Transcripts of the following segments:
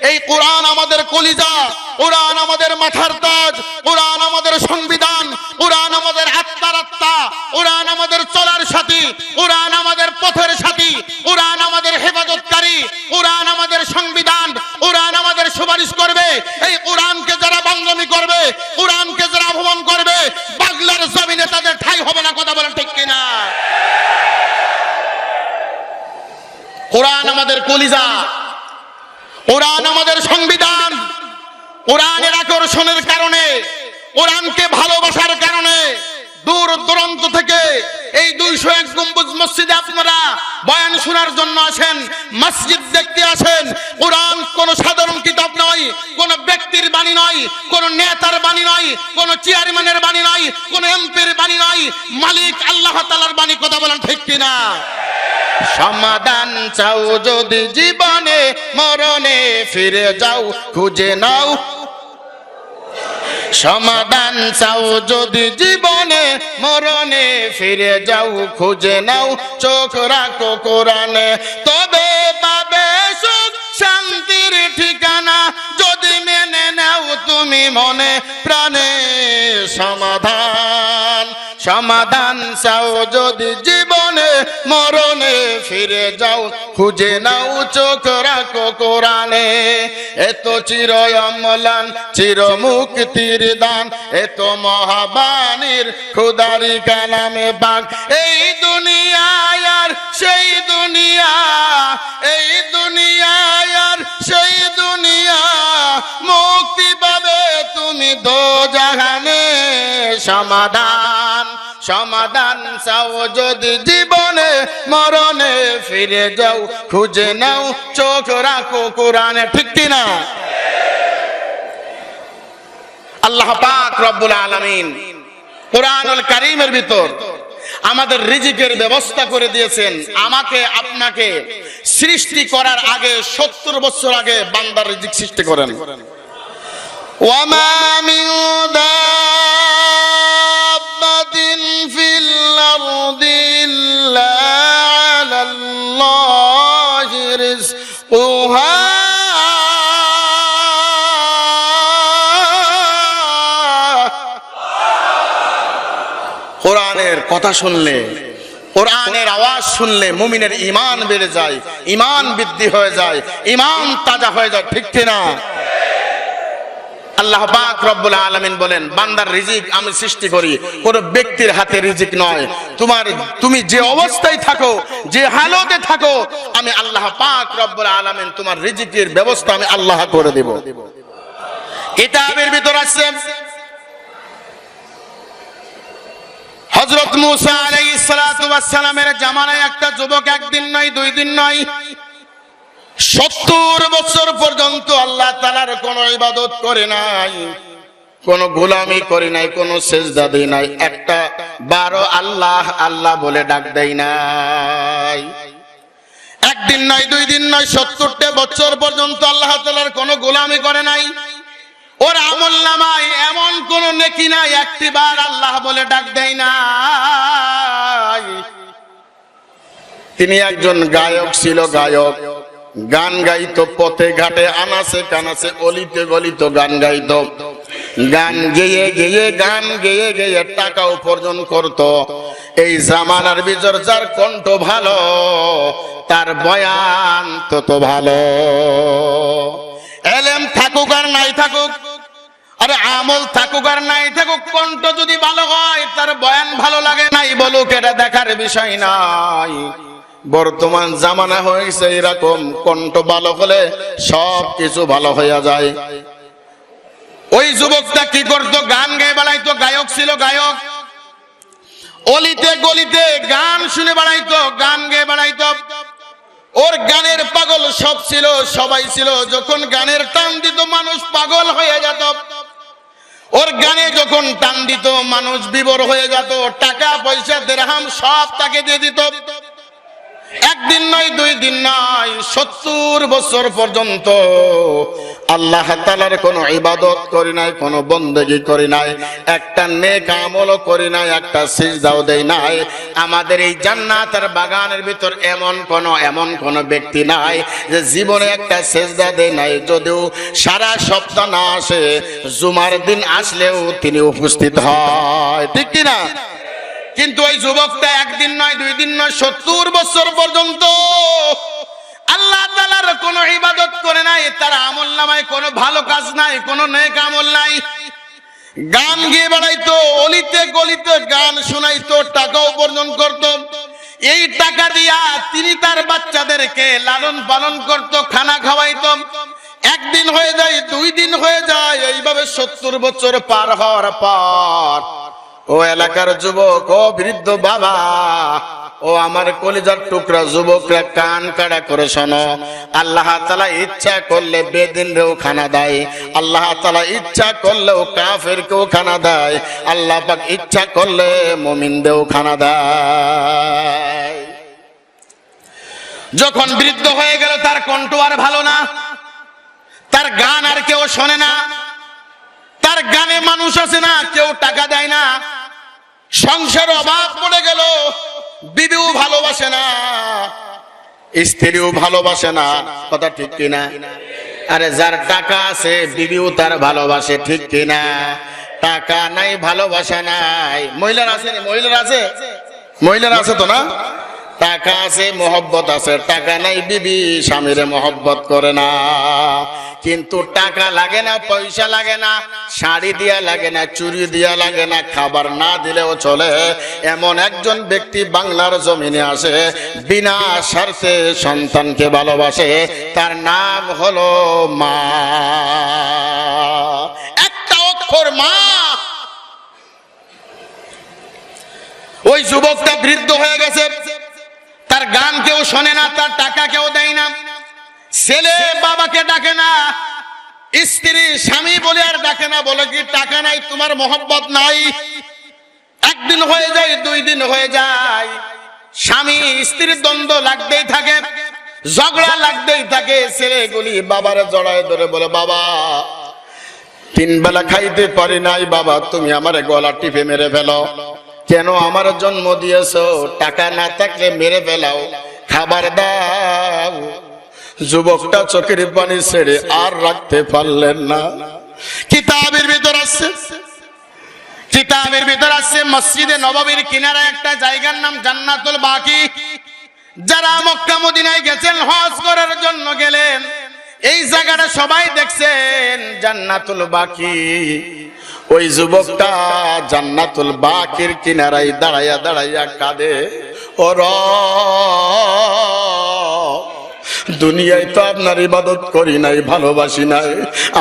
এই কোরআন আমাদের কলিজা, কোরআন আমাদের মাথার তাজ, কোরআন আমাদের সংবিধান, কোরআন আমাদের আত্মার আত্মা, কোরআন আমাদের চলার সাথী, কোরআন আমাদের পথের সাথী, কোরআন আমাদের হেফাজতকারী, কোরআন আমাদের সংবিধান, কোরআন আমাদের সুপারিশ করবে। এই কোরআনকে যারা বাংলামি করবে, কোরআনকে যারা অপমান করবে, বাংলার জমিনে তাদের ঠাঁই হবে না। কথা বলেন ঠিক কিনা? কোরআন আমাদের কলিজা, কোরআন আমাদের সংবিধান, কোরআনের আকর্ষণের কারণে, কোরআনকে ভালোবাসার কারণে দূর দূরান্ত থেকে এই 201 গম্বুজ মসজিদে আপনারা বয়ান শোনার জন্য আসেন, মসজিদ দেখতে আসেন। কোরআন কোন সাধারণ কিতাব নয়, কোন ব্যক্তির বাণী নয়, কোন নেতার বাণী নয়, কোন চেয়ারম্যানের বাণী নয়, কোন এমপির বাণী নয়, মালিক আল্লাহ তাআলার বাণী। কথা বলেন ঠিক কিনা? সমাধান চাও যদি জীবনে, মরণে ফিরে যাও খুঁজে নাও। সমাধান চাও যদি জীবনে, মরণে ফিরে যাও খুঁজে নাও। চোখ রাখো কোরআনে, তবে পাবে সুখ শান্তির ঠিকানা। যদি মেনে নাও তুমি মনে প্রাণে সমাধান। সমাধান চাও যদি জীবনে, মরণে ফিরে যাও খুঁজে নাও। চোখ রাখো কোরআনে, এত চির অম্লান চির মুক্তির দান, এত মহাবাণীর খুদারি কালামে পাক। এই দুনিয়ায় আর সেই দুনিয়া, এই দুনিয়ায় আর সেই দুনিয়া, মুক্তি পাবে তুমি দোজাহানে। সমাধান সমাধান চাও যদি জীবনে, মরণে ফিরে যাও খুঁজে নাও। চোখ রাখো কোরআনে। ঠিক কিনা? আল্লাহ পাক রব্বুল আলামিন কোরআনুল কারীমের ভিতর আমাদের রিজিকের ব্যবস্থা করে দিয়েছেন। আমাকে আপনাকে সৃষ্টি করার আগে 70 বছর আগে বান্দার রিজিক সৃষ্টি করেন। ওয়ামা মিন দাব্বাতিন ফিল আরদি ইল্লা আলাল্লাহি রিজকুহা। কোরআনের কথা শুনলে, কোরআনের আওয়াজ শুনলে মুমিনের ঈমান বেড়ে যায়, ঈমান বৃদ্ধি হয়ে যায়, ঈমান তাজা হয়ে যায়। ঠিক কিনা? আল্লাহ পাক রব্বুল আলামিন বলেন, বান্দার রিজিক আমি সৃষ্টি করি, কোন ব্যক্তির হাতে রিজিক নয়। তুমি যে অবস্থায় থাকো, যে হালতে থাকো, আমি আল্লাহ পাক রব্বুল আলামিন তোমার রিজিকের ব্যবস্থা আমি আল্লাহ করে দেব। কিতাবের ভিতর আছে হযরত মুসা আলাইহিস সালাতু ওয়াস সালামের জামানায় একটা যুবক একদিন নয়, 2 দিন নয়, 70 বছর পর্যন্ত আল্লাহ তাআলার কোনো ইবাদত করে নাই, কোনো গোলামি করে নাই, কোনো সিজদা দেয় নাই, একটা বারো আল্লাহ আল্লাহ বলে ডাক দেয় নাই। একদিন নয়, 2 দিন নয়, 70টা বছর পর্যন্ত আল্লাহ তাআলার কোনো গোলামি করে নাই। ওর আমলনামায় এমন কোন নেকি নাই একটিবার আল্লাহ বলে ডাক দেয় নাই। তিনি একজন গায়ক ছিল, গায়ক, গান গাইতো, পথে ঘাটে আনাচে কানাচে অলিতে গলিতে গান গাইতো। গান গেয়ে গেয়ে গান গেয়ে গেয়ে টাকা উপার্জন করত। এই জামানার ভিতর যার কণ্ঠ ভালো, তার বয়ান তত ভালো। এলেম থাকুক আর নাই থাকুক, আরে আমল থাকুক আর নাই থাকুক, কণ্ঠ যদি ভালো হয় তার বয়ান ভালো লাগে নাই বলুক, এটা দেখার বিষয় নাই। বর্তমান জামানা হয়েছে এরকম, কণ্ঠ ভালো হলে সব কিছু ভালো হয়ে যায়। ওই যুবকটা কি করতো? গান গেয়ে বেড়াইতো, গায়ক ছিল, গায়ক। অলিতে গলিতে গান শুনে বেড়াইতো, গান গেয়ে বেড়াইতো। ওর গানের পাগল সব ছিল, সবাই ছিল। যখন গানের টান দিত মানুষ পাগল হয়ে যেত। ওর গানে যখন টান দিত মানুষ বিভোর হয়ে যেত। টাকা পয়সা দিরহাম সব তাকে দিয়ে দিত। একদিন নয়, 2 দিন নয়, 70 বছর পর্যন্ত আল্লাহ তাআলার কোনো ইবাদত করি নাই, কোনো বন্দেগী করি নাই, একটা নেক আমলও করি নাই, একটা সিজদাও দেই নাই। আমাদের এই জান্নাতের বাগানের ভিতর এমন কোন ব্যক্তি নাই যে জীবনে একটা সিজদা দেয় নাই। যদিও সারা সপ্তাহ না আসে, জুমার দিন আসলেও তিনি উপস্থিত হয়, ঠিক কি না? কিন্তু ওই যুবকটা একদিন নয়, 2 দিন নয়, 70 বছর পর্যন্ত আল্লাহ তাআলার কোনো ইবাদত করে নাই। তার আমলনামায় কোনো ভালো কাজ নাই, কোনো নেক আমল নাই। গান গেয়ে বেড়াইতো, অলিতে গলিতে গান শোনাইতো, টাকা উপার্জন করত। এই টাকা দিয়া তিনি তার বাচ্চাদেরকে লালন পালন করত, খানা খাওয়াইতো। একদিন হয়ে যায়, 2 দিন হয়ে যায়, এইভাবে 70 বছর পার হওয়ার পর ও এলাকার যুবক, ও বৃদ্ধ বাবা, ও আমার কলিজার টুকরা যুবকরা, কান কাড়া করে শোনো। আল্লাহ তাআলা ইচ্ছা করলে বেদিনরেও খানা দেয়, আল্লাহ তাআলা ইচ্ছা করলেও কাফেরকেও খানা দেয়, আল্লাহ পাক ইচ্ছা করলে মুমিনদেরও খানা দেয়। যখন বৃদ্ধ হয়ে গেল, তার কণ্ঠ আর ভালো না, তার গান আর কেউ শোনে না, তার গানে মানুষ আছে না, কেউ টাকা দেয় না, সংসার অভাব পড়ে গেল, বিবিও ভালোবাসে না, স্ত্রীও ভালোবাসে না, কথা ঠিক কিনা? আরে যার টাকা আছে বিবিও তার ভালোবাসে, ঠিক কিনা? টাকা নাই, ভালোবাসা নাই। মহিলার আছে না? মহিলার আছে তো না? টাকা আছে, মহব্বত আছে, টাকা নাই, বিবি স্বামীরে মহব্বত করে না। কিন্তু টাকা লাগে না, পয়সা লাগে না, শাড়ি দিয়া লাগে না, চুরি দিয়া লাগে না, খাবার না দিলেও চলে, এমন একজন ব্যক্তি বাংলার জমিনে আসে, বিনা স্বার্থে সন্তানকে ভালোবাসে, তার নাম হলো মা। একটা অক্ষর মা। ওই যুবকটা বৃদ্ধ হয়ে গেছে, তার গান কেউ শোনে না, তার টাকা কেউ দেয় না, ছেলে বাবাকে ডাকে না, স্ত্রী স্বামী বলে আর ডাকে না, বলে কি টাকা নাই, তোমার মহব্বত নাই। একদিন হয়ে যায়, 2 দিন হয়ে যায়, স্বামী স্ত্রীর দ্বন্দ্ব লাগতেই থাকে, ঝগড়া লাগতেই থাকে। ছেলেগুলি বাবারে জড়ায় ধরে বলে, বাবা 3 বেলা খাইতে পারি নাই, বাবা তুমি আমার গলা টিপে মেরে ফেলো। কেন আমার জন্ম দিয়েছো? টাকা না থাকলে মেরে ফেলাও, খাবার দাও। যুবকটা চোখের পানি ছেড়ে আর রাখতে পারলেন না। কিতাবের ভিতর আছে মসজিদে নববীর কিনারে একটা জায়গার নাম জান্নাতুল বাকি। যারা মক্কা মদিনায় গেছেন, হজ করার জন্য গেলেন, এই জায়গাটা সবাই দেখছেন, জান্নাতুল বাকি। ওই যুবকটা জান্নাতুল বাকির কিনারায় দাঁড়াইয়া দাঁড়াইয়া কাঁদে, ও রব, দুনিয়ায় তো আপনার ইবাদত করি নাই, ভালোবাসি নাই,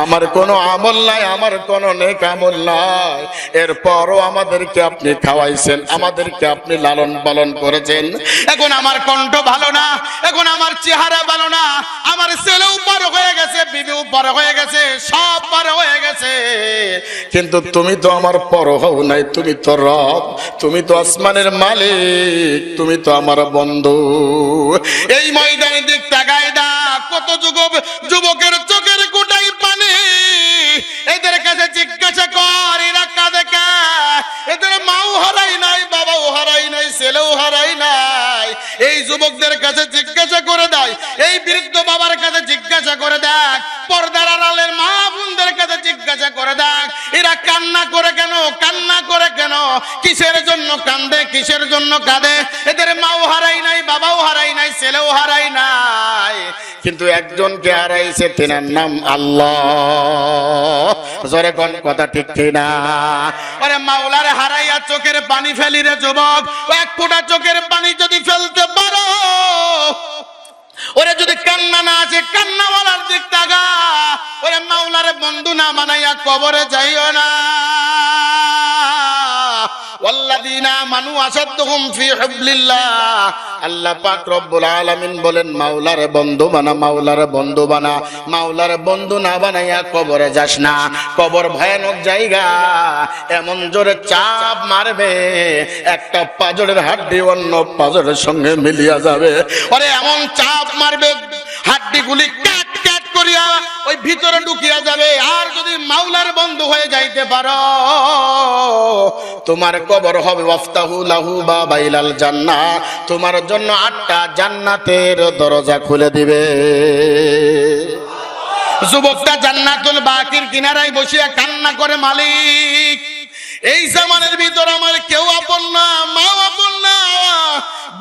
আমার কোনো আমল নাই, আমার কোনো নেক আমল নাই, এরপরও আমাদেরকে আপনি খাওয়াইছেন, আমাদেরকে আপনি লালন পালন করেছেন। এখন আমার কণ্ঠ ভালো না, এখন আমার চেহারা ভালো না, আমার ছেলেও পার হয়ে গেছে, বিবিও পার হয়ে গেছে, সব পার হয়ে গেছে, কিন্তু তুমি তো আমার পর হও নাই। তুমি তো রব, তুমি তো আসমানের মালিক, তুমি তো আমার বন্ধু। এই ময়দানে দিক তাকায় দা, কত যুবকের চোখের গোটাই পানি। এদের কাছে জিজ্ঞাসা কর, এরা কাঁদে কে? এদের মাও হারাই নাই, বাবাও হারাই নাই, ছেলেও হারাই নাই। এই যুবকদের কাছে জিজ্ঞাসা করে দেয়, এই বৃদ্ধ বাবার কাছে জিজ্ঞাসা করে দেখ, পর্দার আড়ালের মা বোনদের কাছে জিজ্ঞাসা করে দেখ, এরা কান্না করে কেন, কান্না করে কেন, কিসের জন্য কান্দে, কিসের জন্য কাঁদে? এদের মাও হারাই নাই, বাবাও হারাই নাই, ছেলেও হারাই নাই, কিন্তু একজনকে হারাইছে, তেনার নাম আল্লাহ। জোরে কোন কথা ঠিক কিনা? আরে মাওলারে হারাইয়া চোখের পানি ফেলি রে যুবক, এক ফোঁটা চোখের পানি যদি ফেলতে পারো, ওরে যদি কান্না না আছে, কান্নাওয়ালার দিক তাকা, ওরে মাওলারে বন্ধু না বানাইয়া কবরে যাইও না। ওয়াল্লাযীনা আমানু আশাদ্দুহুম ফি হুবলিল্লাহ। আল্লাহ পাক রব্বুল আলামিন বলেন, মাওলার বন্ধু বানা, মাওলার বন্ধু বানা। মাওলার বন্ধু না বানাইয়া কবরে যাস না। কবর ভয়ানক জায়গা, এমন জোরে চাপ মারবে একটা পাজরের হাড্ডি অন্য পাজরের সঙ্গে মিলিয়া যাবে। আরে এমন চাপ মারবে হাড্ডিগুলি কাট কাট করিয়া ওই ভিতরে ঢুকিয়া যাবে। আর যদি মাওলার বন্ধু হয়ে যাইতে পারো, তোমার কবর হবে ওয়াফতাহু লাহু বাবাইলাল জান্নাহ, তোমার জন্য 8টা জান্নাতের দরজা খুলে দিবে। যুবকটা জান্নাতুল বাকির কিনারায় বসিয়া কান্না করে, মালিক এই জামানের ভিতর আমার কেউ আপন না, মাও আপন না,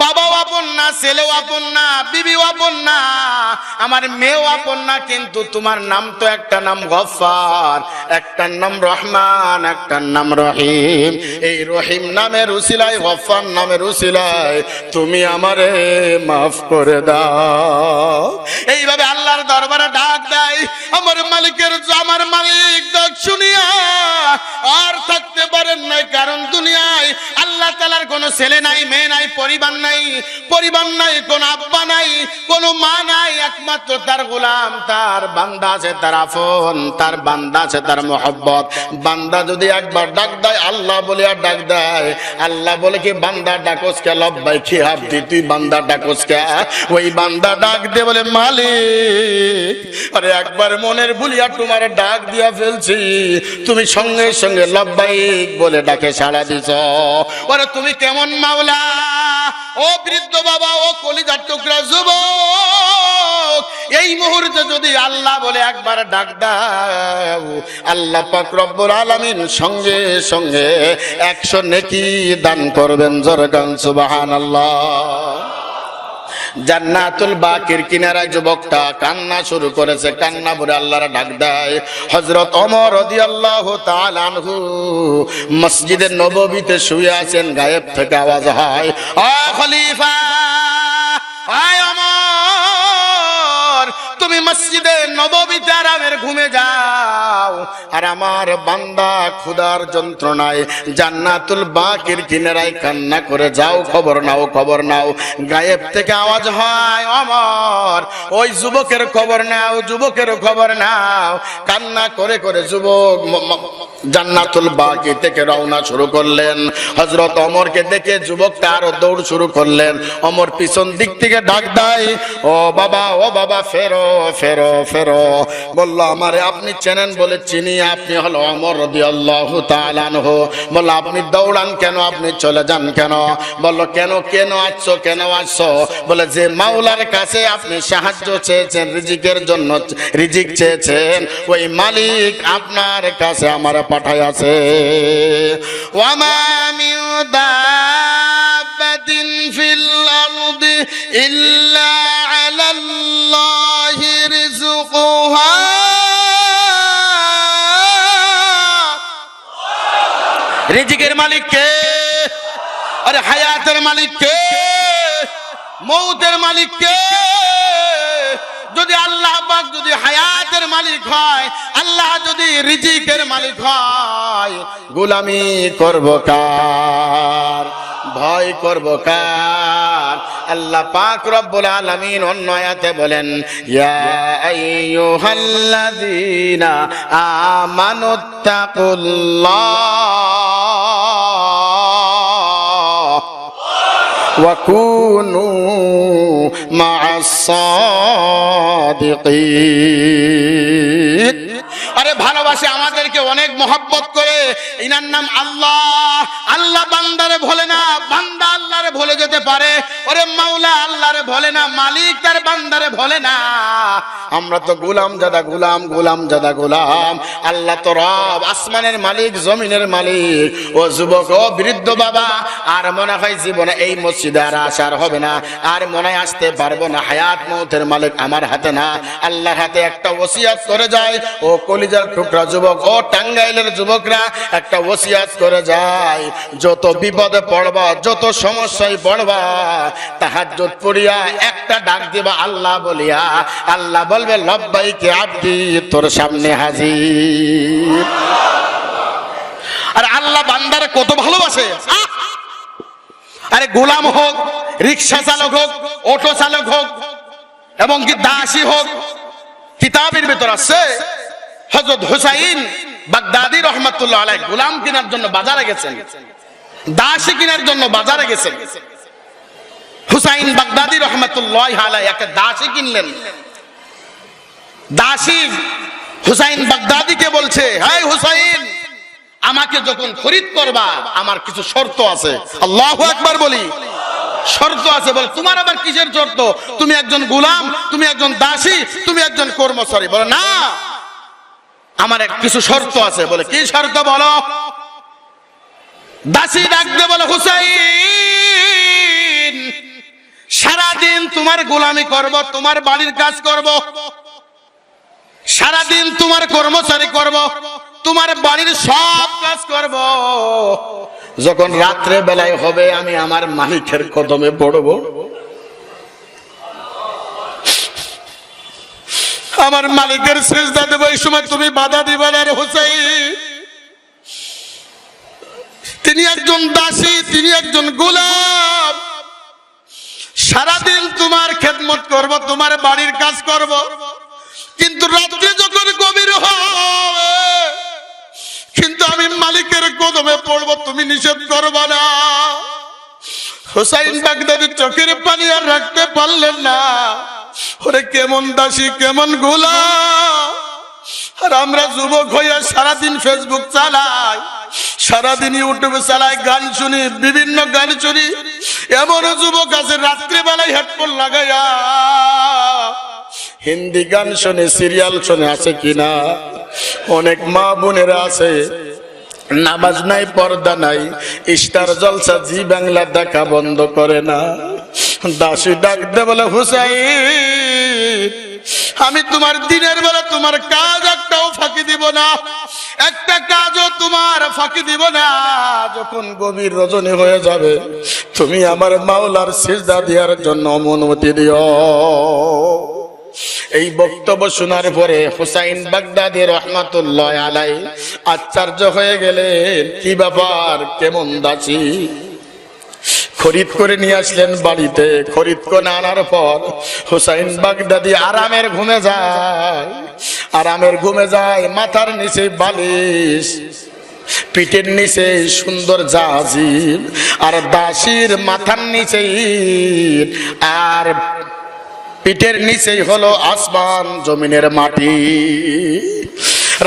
বাবাও আপন না, ছেলেও আপন না, বিবিও আপন না, আমার মেয়েও আপন না, কিন্তু তোমার নাম তো একটা নাম গফফার, একটার নাম রহমান, একটার নাম রহিম। এই রহিম নামের উসিলায়, গফফার নামের উসিলায় তুমি আমারে মাফ করে দাও। এইভাবে আল্লাহর দরবারে ডাক দেয়। আমার মালিকের, আমার মালিক ডাক শুনিয়া আর থাকতে পারেন নাই, কারণ দুনিয়ায় আল্লাহ তাআলার কোনো ছেলে নাই, মেয়ে নাই, পরিবার নাই, কোন আব্বা নাই, কোন মা নাই, একমাত্র তার গোলাম, তার বান্দা আছে, তার আফন, তার বান্দা আছে, তার মোহব্বত। বান্দা যদি একবার ডাক দেয় আল্লাহ বলে আর ডাক দেয়, আল্লাহ বলে কি বান্দা ডাকোস কে, লব্বাই কি হাবদি, তুই বান্দা ডাকোস কে। ওই বান্দা ডাক দিয়ে বলে, মালিক আরে একবার মনের ভুলিয়া তোমার ডাক দিয়া ফেলছি, তুমি সঙ্গে সঙ্গে লব্বাইক বলে ডাকে সাড়া দিছ। ওরে তুমি কেমন মাওলা! ও বৃদ্ধ বাবা, ও কলিজার টুকরা যুবক, এই মুহূর্তে যদি আল্লাহ বলে একবার ডাক দাও, আল্লাহ পাক রব্বুল আলামিন সঙ্গে সঙ্গে 100 নেকি দান করবেন। জোরে গান সুবহানাল্লাহ। জান্নাতুল বাকির কিনারায় যুবকটা কান্না শুরু করেছে, কান্না ভরে আল্লাহর ডাক দেয়। হযরত ওমর রাদিয়াল্লাহু তাআলা আনহু মসজিদে নববীতে শুয়ে আছেন, গায়েব থেকে আওয়াজ হয়, ও খলিফা, আয় ওমর, তুমি মসজিদে নববীতে আরামের ঘুমে যাও, আর আমার বান্দা ক্ষুধার যন্ত্রণায় জান্নাতুল বাকির কিনারায় কান্না করে যাও, খবর নাও, খবর নাও। গায়েব থেকে আওয়াজ হয়, ওমর ওই যুবকের খবর নাও, যুবকের খবর নাও। কান্না করে করে যুবক জান্নাতুল বাকি থেকে রওনা শুরু করলেন। হযরত ওমরকে দেখে যুবকটা আরো দৌড় শুরু করলেন। ওমর পিছন দিক থেকে ডাক দেয়, ও বাবা, ও বাবা, ফেরো ফেরো ফেরো। বলল, আমারে আপনি চেনেন? বলে, চিনি। আপনি হলো ওমর রাদিয়াল্লাহু তাআলা আনহু। বলল, আপনি দৌড়ান কেন, আপনি চলে যান কেন? বলল, কেন কেন আসছো, কেন আসছো? বলে, যে মাওলার কাছে আপনি সাহায্য চেয়েছেন, রিজিকের জন্য রিজিক চেয়েছেন, ওই মালিক আপনার কাছে আমার পাঠায় আছে। ওয়ামা মিন দাব্বাতিন ফিল আরদি ইল্লা আলাল্লাহি রিজকুহা। রিজিকের মালিক কে? আরে হায়াতের মালিক কে? মৌতের মালিক কে? যদি আল্লাহ পাক যদি হায়াতের মালিক হয়, আল্লাহ যদি রিজিকের মালিক হয়, গোলামি করব কার, ভয় করব কার? আল্লাহ পাক রব্বুল আলামিন অন্য আয়াতে বলেন, ইয়া আইয়ুহাল্লাযীনা আমানুত্তাকুল্লাহ ওয়া কুনু মা'আস সাদিকিন। আরে ভালোবাসে, আমাদেরকে অনেক মহব্বত করে, ইনার নাম আল্লাহ। আল্লাহ বান্দারে ভোলে না, বান্দা আল্লাহরে ভুলে যেতে পারে। ওরে মাওলা আল্লাহরে ভোলে না, মালিক তার বান্দারে ভোলে না। আমরা তো গোলাম জাদা গোলাম, গোলাম জাদা গোলাম। আল্লাহ তো রব, আসমানের মালিক, জমিনের মালিক। ও যুবক, ও বৃদ্ধ বাবা, আর মনে হয় জীবনে এই মসজিদে আর আসার হবে না, আর মনে আসতে পারবো না। হায়াত মৌতের মালিক আমার হাতে না, আল্লাহর হাতে। একটা ওসিয়াত করে যায়, ও কলিজার টুকরা যুবক, ও টাঙ্গাইলের যুবকরা, একটা ওসিয়াত করে যায়, যত বিপদে পড়বা, যত সমস্যায় পড়বা, তাহাজ্জুদ পড়িয়া একটা ডাক দিবা আল্লাহ বলিয়া, আল্লাহ বলবে, লব্বাইকে আব্দি, তোর সামনে হাজির। আর আল্লাহ আল্লাহ বান্দারে কত ভালোবাসে। আরে গোলাম হোক, রিক্সা চালক হোক, অটো চালক হোক, এবং কি দাসী হোক, কিতাবের ভিতর আছে হযরত হুসাইন বাগদাদি রহমাতুল্লাহ আলাইহি গোলাম কেনার জন্য বাজারে গেছেন, দাসী কেনার জন্য বাজারে গেছেন। হুসাইন বাগদাদি রহমাতুল্লাহ আলাইহি একটা দাসী কিনলেন। দাসী হুসাইন বাগদাদিকে বলছে, হাই হুসাইন, আমাকে যখন খরিদ করবা আমার কিছু শর্ত আছে। আল্লাহু আকবার বলি। শর্ত আছে। বলে তোমার আবার কিসের শর্ত? তুমি একজন গোলাম, তুমি একজন দাসী, তুমি একজন কর্মচারী। বলে না, আমার কিছু শর্ত আছে। বলে কি শর্ত বলো? দাসী ডাকতে বলে, হুসাইন, সারাদিন তোমার গোলামি করব, তোমার বাড়ির কাজ করব, সারাদিন তোমার কর্মচারী করব, তোমার বাড়ির সব কাজ করব। যখন রাত্রে বেলায় হবে আমি আমার মালিকের কদমে পড়ব, আমার মালিকের সিজদা দেব। এই সময় তুমি বাধা দিবে না রে হুসাইন। তিনি একজন দাসী, তিনি একজন গোলাম, সারাদিন তোমার খেদমত করব, তোমার বাড়ির কাজ করব, কিন্তু রাত্রে যখন গভীর হবে কিন্তু আমি মালিকের কদমে পড়ব, তুমি নিষেধ করবা না। হুসাইন বাগদাদি চোখের পানি আর রাখতে পারলেন না। ওরে কেমন দাসী, কেমন গোলাম। আর আমরা যুবক হইয়া সারাদিন ফেসবুক চালাই, সারাদিন ইউটিউবে চালাই, গান শুনি, বিভিন্ন গান শুনি। এমন যুবক আছে রাত্রিবেলায় হেডফোন লাগাইয়া হিন্দি গান শুনে, সিরিয়াল শুনে, আছে কিনা? অনেক মা বোনেরা আছে, নামাজ নাই, পর্দা নাই, স্টার জলসা, জি বাংলা দেখা বন্ধ করে না। দাসী ডাকতে বলে, হুসাইন, আমি তোমার দিনের বেলা তোমার কাজ একটাও ফাঁকি দিব না, একটা কাজও তোমার ফাঁকি দিব না। যখন গভীর রজনী হয়ে যাবে তুমি আমার মাওলার সিজদা দেওয়ার জন্য অনুমতি দিও। এই বক্তব্য শোনার পরে হুসাইন বাগদাদি রহমাতুল্লাহ আলাইহি আশ্চর্য হয়ে গেলেন। কি ব্যাপার, কেমন দাসী? খরিদ করে নিয়ে আসলেন বাড়িতে। খরিদ করে আনার পর হুসাইন বাগদাদি আরামের ঘুমে যায়, আরামের ঘুমে যায়। মাথার নিচে বালিশ, পিঠের নিচে সুন্দর জাজির, আর দাসীর মাথার নিচে আর পিঠের নিচেই হলো আসমান জমিনের মাটি।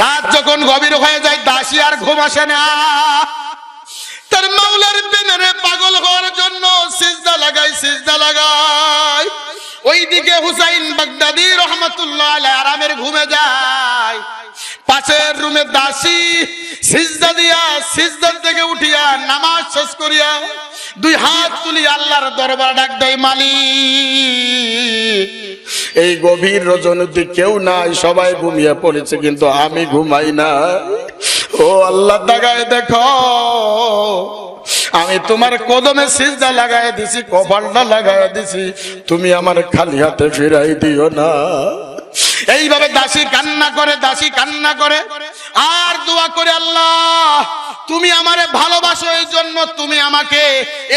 রাত যখন গভীর হয়ে যায় দাসী আর ঘুম আসে না। তার মাওলার প্রেমে পাগল হওয়ার জন্য সিজদা লাগায়, সিজদা লাগায়। ওইদিকে হুসাইন বাগদাদি রহমাতুল্লাহ আলাইহি আরামের ঘুমে যায়। পাশের রুমে দাসী সিজদা দিয়া, সিজদা থেকে উঠিয়া নামাজ শেষ করিয়া দুই হাত তুলি আল্লাহর দরবার ডাক দেয়, মালিক, এই গভীর রজনীতে কেউ নাই, সবাই ঘুমিয়ে পড়েছে, কিন্তু আমি ঘুমাই না। ও আল্লাহ, তাকায় দেখো, আমি তোমার কদমে সিজদা লাগাই দিছি, কপালটা লাগাই দিছি, তুমি আমার খালি হাতে ফিরাই দিও না। এইভাবে দাসী কান্না করে, দাসী কান্না করে আর দোয়া করে, আল্লাহ তুমি আমারে ভালোবাসো, এই জন্য তুমি আমাকে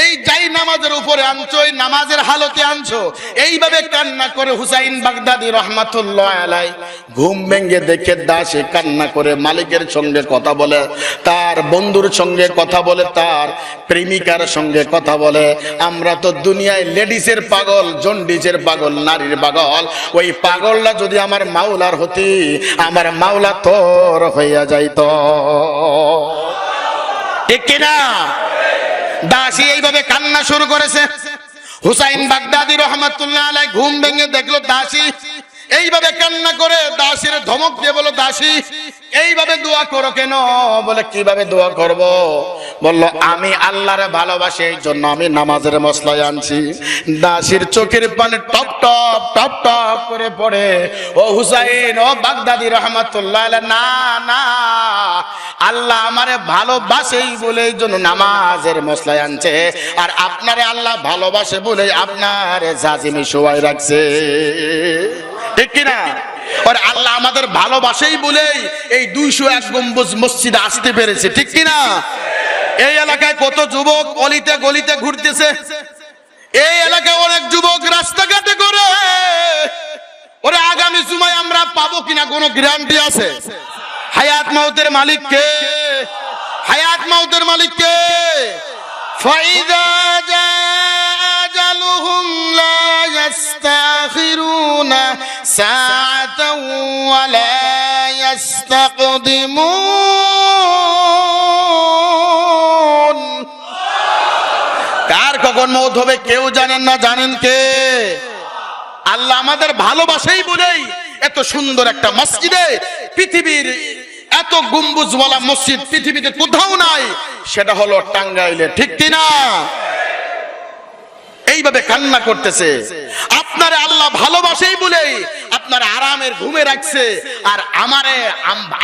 এই জাই নামাজের উপরে আনছো, এই নামাজের হালতে আনছো। এইভাবে কান্না করে হুসাইন বাগদাদি রহমাতুল্লাহ আলাইহি ঘুম ভেঙে দেখে দাসী কান্না করে মালিকের সঙ্গে কথা বলে, তার বন্ধুর সঙ্গে কথা বলে, তার প্রেমিকার সঙ্গে কথা বলে। আমরা তো দুনিয়ায় লেডিসের পাগল, জন্ডিসের পাগল, নারীর পাগল। ওই পাগলটা যদি আমার মাওলার হতি, আমার মাওলা তোর হইয়া যাইত। ঠিক কিনা? দাসী এইভাবে কান্না শুরু করেছে। হুসাইন বাগদাদি রহমাতুল্লাহ আলাইহি ঘুম ভেঙে দেখলো দাসী এইভাবে কান্না করে। দাসীর ধমক দিয়ে বলো, দাসী এইভাবে দোয়া করো কেন? বলে কিভাবে দোয়া করব? বললো, আমি আল্লাহরে ভালোবাসি, এই জন্য আমি নামাজের মসলায় আনছি। দাসীর চোখের পানি টপ টপ টপ টপ করে পড়ে। ও হুসাইন, ও বাগদাদি রহমাতুল্লাহ আলাইহি, না না, আল্লাহ আমারে ভালোবাসেই বলে এই জন্য নামাজের মসলায় আনছে, আর আপনারে আল্লাহ ভালোবাসে বলে আপনারে জাজিমে শোয়াই রাখছে। ঠিক কিনা? আর আল্লাহ আমাদের ভালোবাসেই বলেই এই 201 গম্বুজ মসজিদে আসতে পেরেছে। ঠিক কিনা? এই এলাকায় কত যুবক অলিতে গলিতে ঘুরতেছে, এই এলাকায় অনেক যুবক রাস্তাঘাটে করে, ওরে আগামী জুমায় আমরা পাবো কিনা কোনো গ্যারান্টি আছে? হায়াত মাউতের মালিক কে? হায়াত মাউতের মালিক কে? ফাইদা জাআজালুহুম লা ইস্তাখিরুনা সাআতাও ওয়া লা ইস্তাকদিমুন। কার কখন মওত হবে কেউ জানেন না, জানেন কে? আল্লাহ আমাদের ভালোবাসেই বলেই এত সুন্দর একটা মসজিদে, পৃথিবীর এত গম্বুজওয়ালা মসজিদ পৃথিবীতে কোথাও নাই, সেটা হলো টাঙ্গাইলে, ঠিক কিনা? এইভাবে কান্না করতেছে। আপনারে আল্লাহ ভালোবাসেই বলেই আপনার আরামের ঘুমে রাখছে, আর আমারে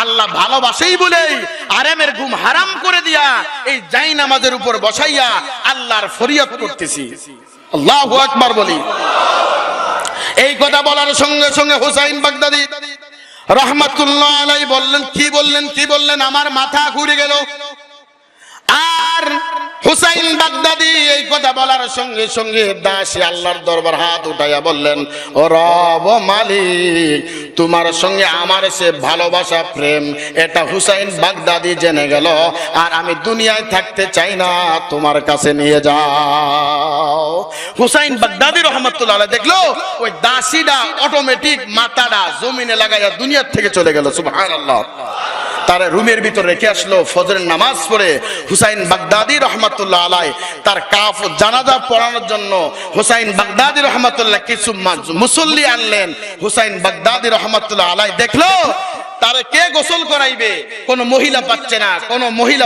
আল্লাহ ভালোবাসেই বলেই আরামের ঘুম হারাম করে দিয়া এই জায়নামাজের উপর বসাইয়া আল্লাহর ফরিয়াদ করতেছি। আল্লাহু আকবার বলি। এই কথা বলার সঙ্গে সঙ্গে হুসাইন বাগদাদি রাহমাতুল্লাহ আলাইহি বললেন, কি বললেন? আমার মাথা ঘুরে গেল। আর হুসাইন বাগদাদি এই কথা বলার সঙ্গে সঙ্গে দাসী আল্লাহর দরবার হাত উঠাইয়া বললেন, ও রব মালিক, তোমার সঙ্গে আমার সে ভালোবাসা প্রেম এটা হুসাইন বাগদাদি জেনে গেল, আর আমি দুনিয়ায় থাকতে চাই না, তোমার কাছে নিয়ে যাও। হুসাইন বাগদাদি রাহমাতুল্লাহ আলাইহি দেখলো ওই দাসীটা অটোমেটিক মাথাটা জমিনে লাগাইয়া দুনিয়ার থেকে চলে গেল। সুবহানাল্লাহ। তার রুমের ভিতর রেখে আসলো। ফজরের নামাজ পড়ে হুসাইন বাগদাদি রহমাতুল্লাহ আলাইহি তার জানাজা পড়ানোর জন্য হুসাইন বাগদাদি রহমাতুল্লাহ কিছু মুসল্লি আনলেন। হুসাইন বাগদাদি রহমাতুল্লাহ আলাইহি দেখলো তারে কে গোসল করাইবে, কোন মহিলা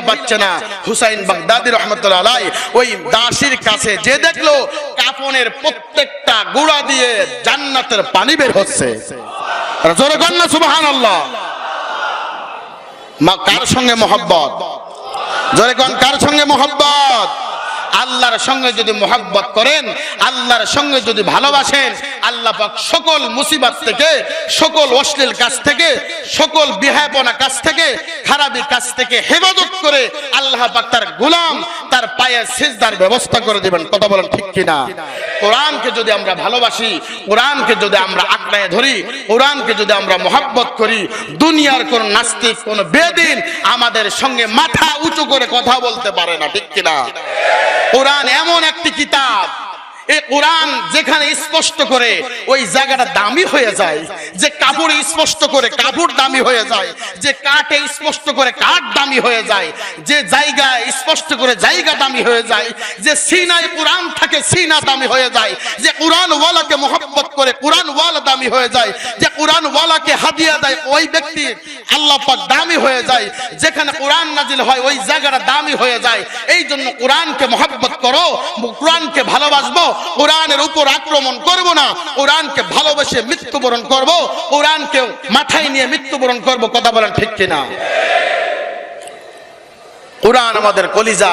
পাচ্ছে না। হুসাইন বাগদাদি রহমাতুল্লাহ আলাইহি ওই দাসীর কাছে যে দেখলো কাফনের প্রত্যেকটা গুড়া দিয়ে জান্নাতের পানি বের হচ্ছে। জোরে বলেন না সুবহানাল্লাহ। কার সঙ্গে মহব্বত? জোরে কোন কার সঙ্গে মহব্বত? আল্লাহর সঙ্গে যদি মহব্বত করেন, আল্লাহর সঙ্গে যদি ভালোবাসেন, আল্লাহ পাক সকল মুসিবত থেকে, সকল অশ্লীল কাজ থেকে, সকল বিহাপনা কাজ থেকে, খারাপি কাজ থেকে হেফাজত করে আল্লাহ পাক তার গোলাম তার পায়ে সিজদার ব্যবস্থা করে দিবেন। কথা বলেন ঠিক কিনা? কোরআনকে যদি আমরা ভালোবাসি, কোরআনকে যদি আমরা আঁকড়ায় ধরি, কোরআনকে যদি আমরা মহব্বত করি, দুনিয়ার কোন নাস্তিক কোন বেদিন আমাদের সঙ্গে মাথা উঁচু করে কথা বলতে পারে না, ঠিক কিনা? কোরআন এমন একটি কিতাব, এই কোরআন যেখানে স্পষ্ট করে ওই জায়গাটা দামি হয়ে যায়, যে কাপড় স্পষ্ট করে কাপড় দামি হয়ে যায়, যে কাঠে স্পষ্ট করে কাঠ দামি হয়ে যায়, যে জায়গা স্পষ্ট করে জায়গা দামি হয়ে যায়, যে সিনায় কোরআন থাকে সিনা দামি হয়ে যায়, যে কোরআন ওয়ালাকে মহব্বত করে কোরআন ওয়ালা দামি হয়ে যায়, যে কোরআন ওয়ালাকে হাদিয়া দেয় ওই ব্যক্তি আল্লাহ পাক দামি হয়ে যায়, যেখানে কোরআন নাজিল হয় ওই জায়গাটা দামি হয়ে যায়। এই জন্য কোরআনকে মহব্বত করো, কোরআনকে ভালোবাসবো, কোরআনের উপর আক্রমণ করব না, কোরআনকে ভালোবেসে মৃত্যুবরণ করব, কোরআনকে মাথায় নিয়ে মৃত্যুবরণ করব। কথা বলেন ঠিক কিনা? কোরআন আমাদের কলিজা,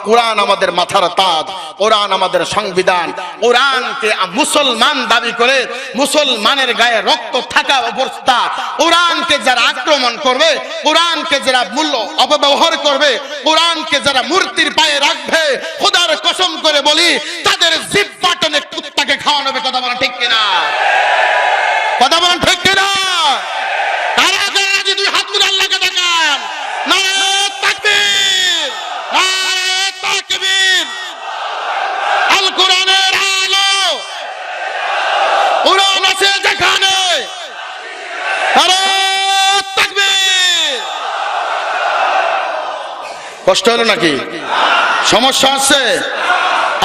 কোরআন আমাদের মাথার তাজ, কোরআন আমাদের সংবিধান। কোরআনকে মুসলমান দাবি করে মুসলমানের গায়ে রক্ত থাকা অবস্থা, কোরআনকে যারা আক্রমণ করবে, কোরআনকে যারা মূল্য অপব্যবহার করবে, কোরআনকে যারা মূর্তির পায়ে রাখবে, খোদার কসম করে বলি তাদের জিহ্বা টেনে কুত্তাকে খাওয়ানো হবে। কথা বলেন ঠিক কিনা? কথা বলেন ঠিক কিনা? কারা কারা রাজি? দুই হাত তুলে আল্লাহকে দেখান। নারে তাকবীর, নারে তাকবীর। আল কোরআনের আলো, কোরআন আছে যেখানে, নারে তাকবীর। কষ্ট হলো নাকি? সমস্যা আছে?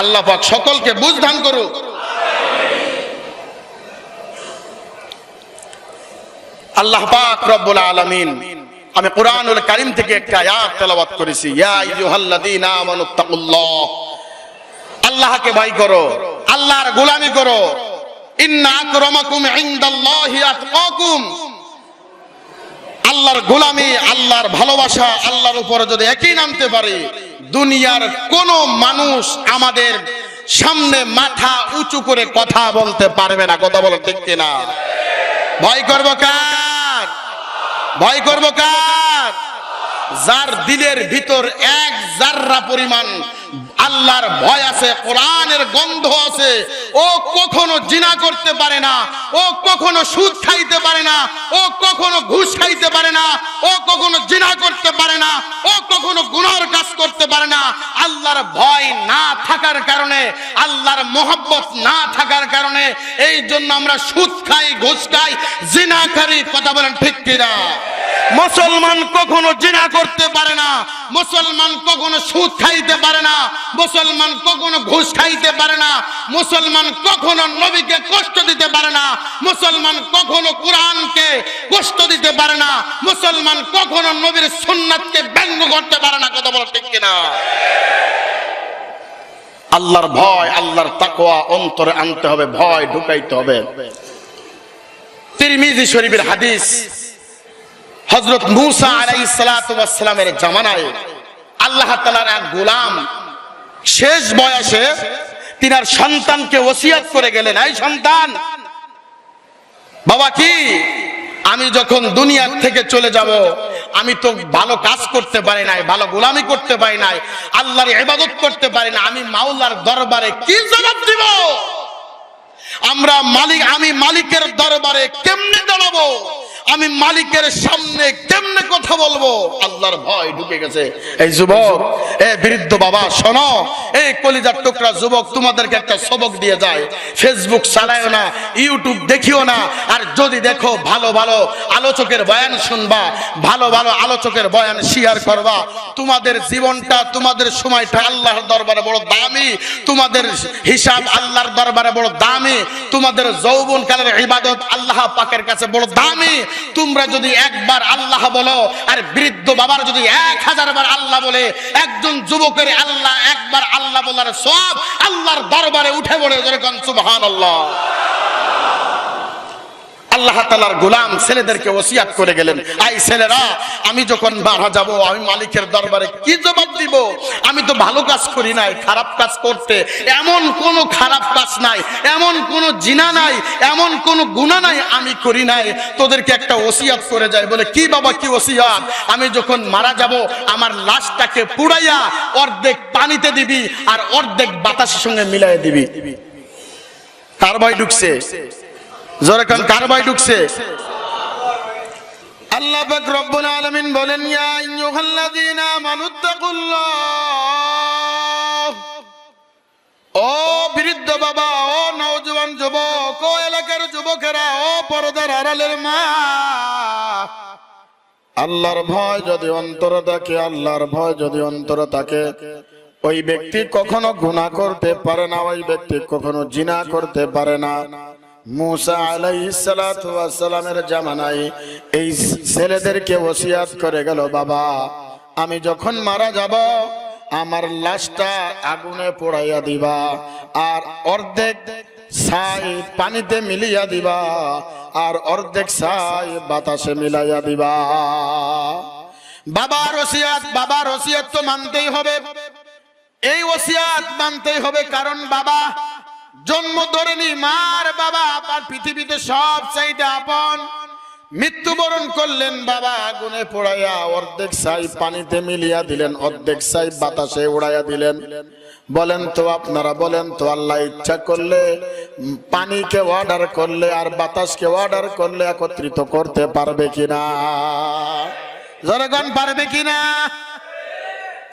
আল্লাহ পাক সকলকে বুঝ দান করুক। আল্লাহ পাক রব্বুল আলামিন, আমি কোরআনুল কারীম থেকে একটা আয়াত তেলাওয়াত করেছি, ইয়া আইয়ুহাল্লাযীনা আমানুত্তাকুল্লাহ, আল্লাহকে ভয় করো, আল্লাহর গোলামি করো। ইন্না আকরামাকুম ইনদাল্লাহি আতকাকুম। আল্লাহর গোলামি, আল্লাহর ভালোবাসা, আল্লাহর উপরে যদি একই নামতে পারে, দুনিয়ার কোন মানুষ আমাদের সামনে মাথা উঁচু করে কথা বলতে পারবে না। কথা বলো ঠিক কিনা? ভয় করবো কার? ভয় করবো কার? যার দিলের ভিতর এক জাররা পরিমাণ আল্লাহর ভয় আছে, কোরআনের গন্ধ আছে, ও কখনো জিনা করতে পারে না, ও কখনো সুদ খাইতে পারে না, ও কখনো ঘুষ খাইতে পারে না, ও কখনো জিনা করতে পারে না, ও কখনো গুনার কাজ করতে পারে না। আল্লাহর ভয় না থাকার কারণে, আল্লাহর মহব্বত না থাকার কারণে এই জন্য আমরা সুদ খাই, ঘুষ খাই, জিনা করি। কথা বলেন ঠিক কিনা? মুসলমান কখনো জিনা করতে পারে না, মুসলমান কখনো সুদ খাইতে পারে না, মুসলমান কখনো ঘুষ খাইতে পারে না, মুসলমান কখনো নবীকে কষ্ট দিতে পারে না, মুসলমান কখনো কোরআনকে কষ্ট দিতে পারে না, মুসলমান কখনো নবীর সুন্নাতকে ব্যঙ্গ করতে পারে না। কথা বলো ঠিক কিনা? আল্লাহর ভয়, আল্লাহর তাকওয়া অন্তরে আনতে হবে, ভয় ঢুকাইতে হবে। তিরমিজি শরীফের হাদিস, হযরত মূসা আলাইহিস সালাতু ওয়াস সালামের জামানায় আল্লাহ তাআলার এক গোলাম শেষ বয়সে তিনার সন্তানকে ওসিয়ত করে গেলেন, এই সন্তান, বাবা কি আমি যখন দুনিয়া থেকে চলে যাব, আমি তো ভালো কাজ করতে পারি নাই, ভালো গোলামি করতে পারি নাই, আল্লাহর ইবাদত করতে পারি না, আমি মাওলার দরবারে কি জবাব দিব? আমি মালিকের দরবারে কেমনে দাঁড়াবো? আমি মালিকের সামনে কেমনে কথা বলবো? আল্লাহর ভয় ঢুকে গেছে। এই যুবক, এই বৃদ্ধ বাবা শোনো, এই কলিজার টুকরা যুবক, তোমাদেরকে একটা সবক দিয়ে যায়। ফেসবুক চালায়ও না, ইউটিউব দেখিও না, আর যদি দেখো ভালো ভালো আলোচকের বয়ান শুনবা, ভালো ভালো আলোচকের বয়ান শেয়ার করবা। তোমাদের জীবনটা, তোমাদের সময়টা আল্লাহর দরবারে বড় দামি, তোমাদের হিসাব আল্লাহর দরবারে বড় দামি, তোমাদের যৌবনকালের ইবাদত আল্লাহ পাকের কাছে বড় দামি। তোমরা যদি একবার আল্লাহ বলো, আর বৃদ্ধ বাবার যদি 1000 বার আল্লাহ বলে, একজন যুবকের আল্লাহ একবার আল্লাহ বলার সওয়াব আল্লাহর দরবারে উঠে পড়ে। যেরকম সুবহানাল্লাহ। আল্লাহ তাআলার গোলাম ছেলেদেরকে ওসিয়ত করে গেলেন, এই ছেলেরা, আমি যখন মারা যাব, আমি মালিকের দরবারে কি জবাব দিব? আমি তো ভালো কাজ করি নাই, খারাপ কাজ করতে এমন কোন খারাপ কাজ নাই, এমন কোন জিনা নাই, এমন কোন গুনাহ নাই আমি করি নাই। তোদেরকে একটা ওসিয়ত করে যায়। বলে কি বাবা, কি ওসিয়ত? আমি যখন মারা যাব, আমার লাশটাকে পুড়াইয়া অর্ধেক পানিতে দিবি আর অর্ধেক বাতাসের সঙ্গে মিলাইয়া দিবি। কার ভয় ঢুকছে? জোরে কান, কার ভয় ঢুকছে? আল্লাহ পাক রব্বুল আলামিন বলেন, ইয়া আইয়ুহাল্লাযীনা আমানুত্তাকুল্লাহ। ও বৃদ্ধ বাবা, ও নওজোয়ান যুবক, ও এলাকার যুবকেরা, ও পর্দার আড়ালের মা, আল্লাহর ভয় যদি অন্তরে থাকে, আল্লাহর ভয় যদি অন্তরে থাকে, ওই ব্যক্তি কখনো গুনাহ করতে পারে না, ওই ব্যক্তি কখনো জিনা করতে পারে না। মূসা আলাইহিস সালাতু ওয়াস সালামের জামানায় এই ছেলেদেরকে ওসিয়ত করে গেল, বাবা আমি যখন মারা যাব, আমার লাশটা আগুনে পোড়াইয়া দিবা, আর অর্ধেক ছাই পানিতে মিলিয়া দিবা, আর অর্ধেক ছাই বাতাসে মিলাইয়া দিবা। বাবার ওসিয়ত, বাবার ওসিয়ত তো মানতেই হবে। এই ওসিয়ত মানতেই হবে, কারণ বাবা জন্ম ধরেনি, মার বাবা আপনার পৃথিবীতে সব চাইতে আপন। মৃত্যুবরণ করলেন বাবা আগুনে পোড়াইয়া, অর্ধেক ছাই পানিতে মিলিয়া দিলেন, অর্ধেক ছাই বাতাসে উড়াইয়া দিলেন। বলেন তো, আপনারা বলেন তো, আল্লাহ ইচ্ছা করলে পানিকে অর্ডার করলে আর বাতাসকে অর্ডার করলে একত্রিত করতে পারবে কিনা? জনগণ পারবে কিনা?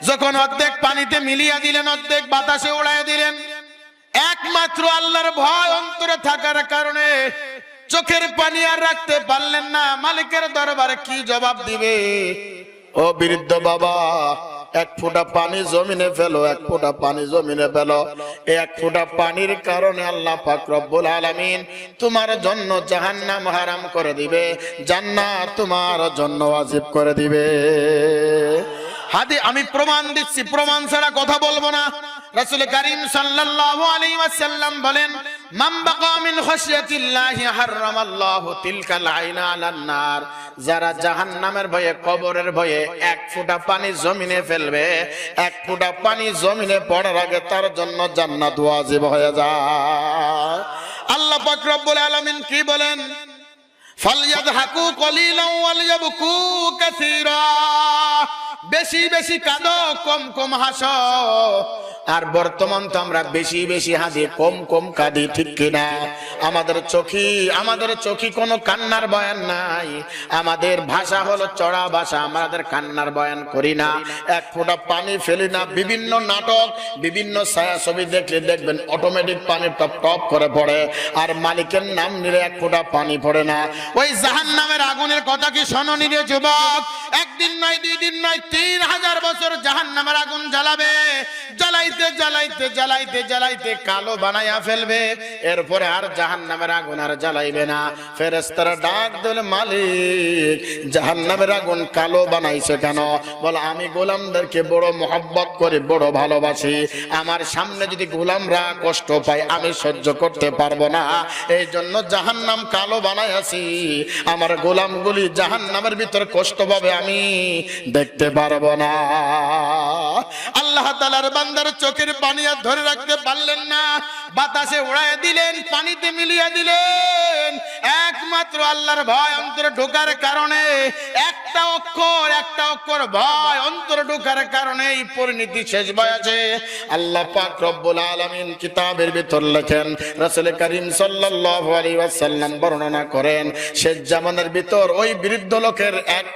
যখন অর্ধেক পানিতে মিলিয়া দিলেন, অর্ধেক বাতাসে উড়াইয়া দিলেন, একমাত্র আল্লাহর ভয় অন্তরে থাকার কারণে চোখের পানি আর রাখতে পারলেন না। মালিকের দরবারে কি জবাব দিবে? ও বৃদ্ধ বাবা, এক ফোঁটা পানি জমিনে ফেলো, এক ফোঁটা পানি জমিনে ফেলো। এক ফোঁটা পানির কারণে আল্লাহ পাক রব্বুল আলামিন তোমার জন্য জাহান্নাম হারাম করে দিবে, জান্নাত তোমার জন্য ওয়াজিব করে দিবে। আমি প্রমাণ দিচ্ছি, প্রমাণ ছাড়া কথা বলবো না। রাসূল কারীম সাল্লাল্লাহু আলাইহি ওয়াসাল্লাম বলেন, মান বাকা মিন খাশিয়াতিল্লাহি হারামাল্লাহু তিলকাল আইনা আলান নার। যারা জাহান্নামের ভয়ে, কবরের ভয়ে এক ফোঁটা পানি জমিনে ফেলবে, এক ফোঁটা পানি জমিনে পড়ার আগে তার জন্য জান্নাত ওয়াজিব হয়ে যায়। আল্লাহ পাক রব্বুল আলামিন কি বলেন? ফালইয়াযহাকু কলিলান ওয়ালিয়াবকু কাসীরা। বেশি বেশি কাঁদো, কম কম হাসো। আর বর্তমান তো আমরা বেশি বেশি হাসি, কম কম কাঁদি, ঠিক কিনা? আমাদের চোখে কোনো কান্নার বয়ান নাই। আমাদের ভাষা হলো চড়া ভাষা, আমাদের কান্নার বয়ান করি না, এক ফোঁটা পানি ফেলি না। বিভিন্ন নাটক, বিভিন্ন ছায়াছবি দেখলে দেখবেন অটোমেটিক পানি টপ টপ করে পড়ে, আর মালিকের নাম নিলে এক ফোঁটা পানি পড়ে না। ওই জাহান্নামের আগুনের কথা কি শোনোনি রে যুবক? একদিন নয়, 2 দিন নয়, 3000 বছর জাহান্নামের আগুন জ্বালাবে। জ্বালাইতে জ্বালাইতে জ্বালাইতে জ্বালাইতে কালো বানাইয়া ফেলবে। এরপরে আর জাহান্নামের আগুন আর জ্বালাইবে না। ফেরেশতারা ডাক দিলে, মালিক জাহান্নামের আগুন কালো বানাইছে কেন? বলে, আমি গোলামদেরকে বড় মহব্বত করি, বড় ভালোবাসি। আমার সামনে যদি গোলামরা কষ্ট পায় আমি সহ্য করতে পারবো না, এই জন্য জাহান্নাম কালো বানাইয়াছি। আমার গোলামগুলি জাহান্নামের ভিতর কষ্ট পাবে, আমি দেখতে পারবো না। আল্লাহ তাআলার বান্দার চোখের পানি আর ধরে রাখতে পারলেন না, বাতাসে উড়ায় দিলেন, পানিতে মিলিয়ে দিলেন। একমাত্র আল্লাহর ভয় অন্তরে ঢোকার কারণে, একটা অক্ষর ভয় অন্তরে ঢোকার কারণে এই পরিণতি শেষ হয়েছে। আল্লাহ পাক রব্বুল আলামিন কিতাবের ভিতর লেখেন, রাসূল করিম সাল্লাল্লাহু আলাইহি ওয়াসাল্লাম বর্ণনা করেন, শেষ জামানের ভিতর ওই বৃদ্ধ লোকের এক